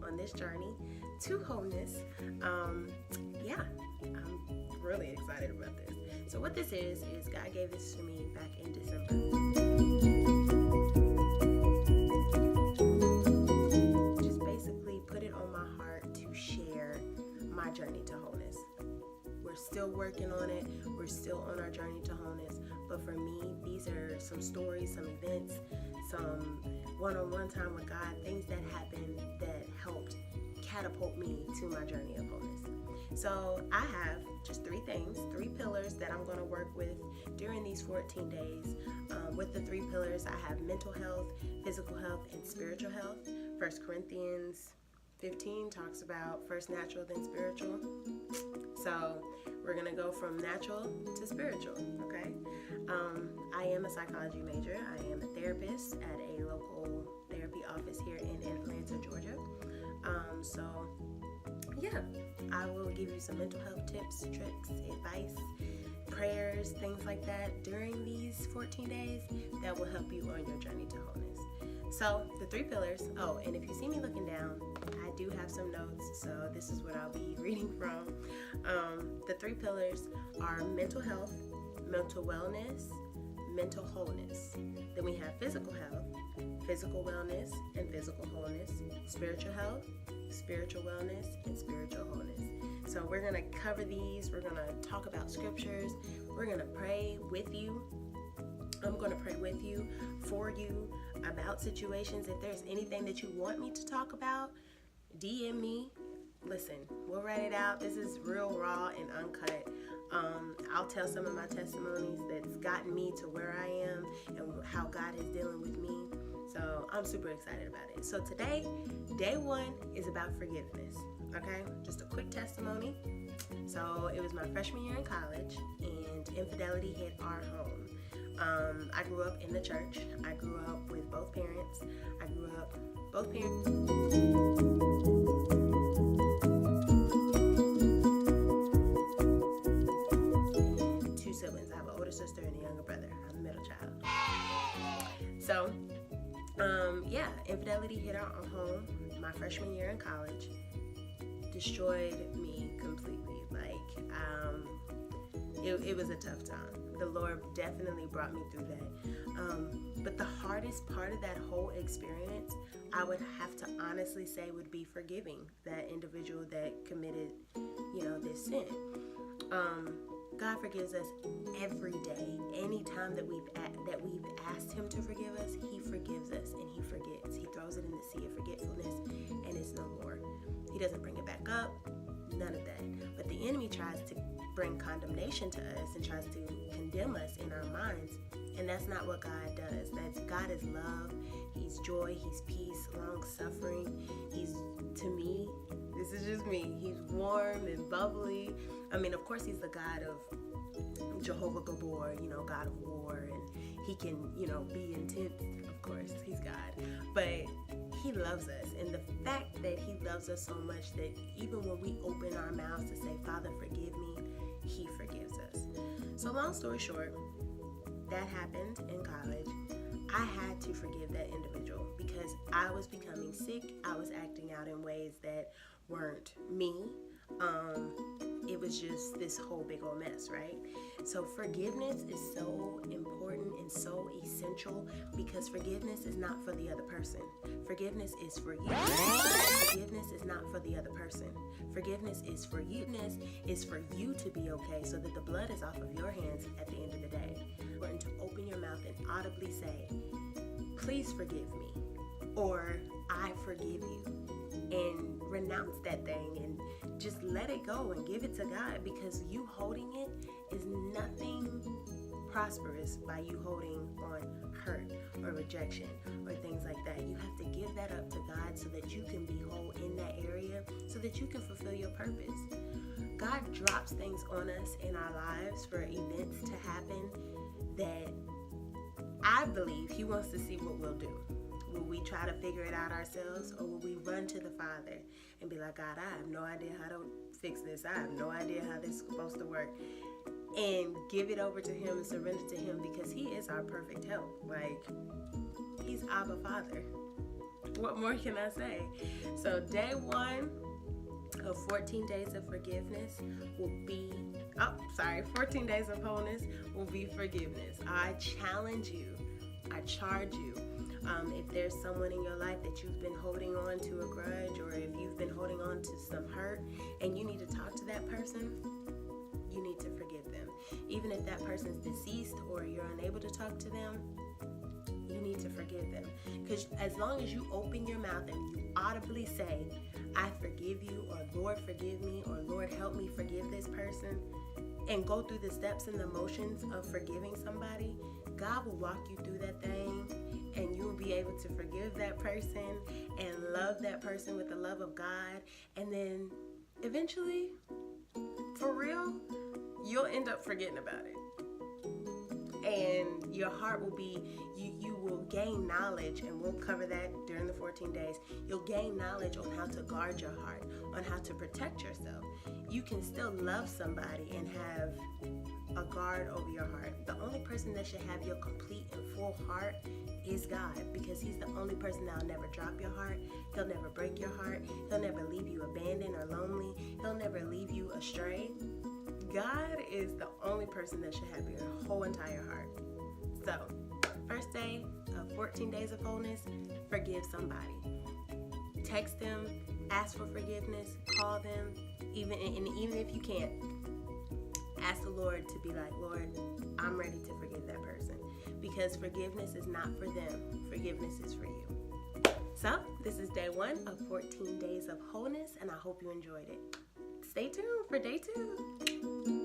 on this journey to wholeness. Yeah, I'm really excited about this. So what this is God gave this to me back in December. Just basically put it on my heart to share my journey to wholeness. We're still working on it. We're still on our journey to wholeness. But for me, these are some stories, some events, some one-on-one time with God, things that happened that helped catapult me to my journey of wholeness. So I have just 3 things, 3 pillars that I'm going to work with during these 14 days. With the 3 pillars, I have mental health, physical health, and spiritual health. 1 Corinthians 15 talks about first natural, then spiritual. So we're going to go from natural to spiritual, okay? I am a psychology major. I am a therapist at a local therapy office here in Atlanta, Georgia. So yeah, I will give you some mental health tips, tricks, advice, prayers, things like that during these 14 days that will help you on your journey to wholeness. So the 3 pillars, and if you see me looking down, I do have some notes, so this is what I'll be reading from. The 3 pillars are mental health, mental wellness, mental wholeness. Then we have physical health, physical wellness, and physical wholeness, spiritual health, spiritual wellness, and spiritual wholeness. So we're going to cover these. We're going to talk about scriptures. We're going to pray with you. I'm going to pray with you, for you, about situations. If there's anything that you want me to talk about, DM me. Listen, we'll write it out. This is real raw and uncut. I'll tell some of my testimonies that's gotten me to where I am and how God is dealing with me. So I'm super excited about it. So today, day 1 is about forgiveness. Okay, just a quick testimony. So it was my freshman year in college, and infidelity hit our home. I grew up in the church. I grew up with both parents. Both parents. And 2 siblings. I have an older sister and a younger brother. I'm the middle child. So, infidelity hit our home my freshman year in college. Destroyed me completely. It was a tough time. The Lord definitely brought me through that. But the hardest part of that whole experience, I would have to honestly say, would be forgiving that individual that committed, this sin. God forgives us every day. Anytime that we've asked Him to forgive us, He forgives us and He forgets. He throws it in the sea of forgetfulness, and it's no more. He doesn't bring it back up. None of that. But the enemy tries to bring condemnation to us and tries to condemn us in our minds, and that's not what God does. God is love. He's joy. He's peace, long suffering. To me, this is just me. He's warm and bubbly. I mean, of course, He's the God of Jehovah Gabor, God of war, and He can, be intense. Of course, He's God, but He loves us, and the fact that He loves us so much that even when we open our mouths to say, Father, forgive me, He forgives us. So long story short, that happened in college. I had to forgive that individual because I was becoming sick. I was acting out in ways that weren't me. It was just this whole big old mess, right? So forgiveness is so important and so essential because forgiveness is not for the other person. Forgiveness is for you. Forgiveness is not for the other person. Forgiveness is for you. Forgiveness is for you to be okay so that the blood is off of your hands at the end of the day. It's important to open your mouth and audibly say, please forgive me, or I forgive you, and renounce that thing and just let it go and give it to God, because you holding it is nothing prosperous by you holding on hurt or rejection or things like that. You have to give that up to God so that you can be whole in that area, so that you can fulfill your purpose. God drops things on us in our lives for events to happen that I believe He wants to see what we'll do. Will we try to figure it out ourselves, or will we run to the Father and be like, God, I have no idea how to fix this. I have no idea how this is supposed to work. And give it over to Him and surrender to Him, because He is our perfect help. Like, He's Abba Father. What more can I say? So day 1 of 14 days of forgiveness will be, 14 days of wholeness will be forgiveness. I challenge you, I charge you. If there's someone in your life that you've been holding on to a grudge, or if you've been holding on to some hurt and you need to talk to that person, you need to forgive them. Even if that person's deceased or you're unable to talk to them, you need to forgive them. Because as long as you open your mouth and you audibly say, I forgive you, or Lord forgive me, or Lord help me forgive this person, and go through the steps and the motions of forgiving somebody, God will walk you through that thing, and you will be able to forgive that person and love that person with the love of God. And then eventually, for real, you'll end up forgetting about it. And your heart will be, you will gain knowledge, and we'll cover that during the 14 days. You'll gain knowledge on how to guard your heart, on how to protect yourself. You can still love somebody and have a guard over your heart. The only person that should have your complete and full heart is God, because He's the only person that'll never drop your heart. He'll never break your heart. He'll never leave you abandoned or lonely. He'll never leave you astray. God is the only person that should have your whole entire heart. So, first day of 14 days of wholeness, forgive somebody. Text them, ask for forgiveness, call them, even if you can't, ask the Lord to be like, Lord, I'm ready to forgive that person. Because forgiveness is not for them, forgiveness is for you. So, this is day 1 of 14 days of wholeness, and I hope you enjoyed it. Stay tuned for day 2.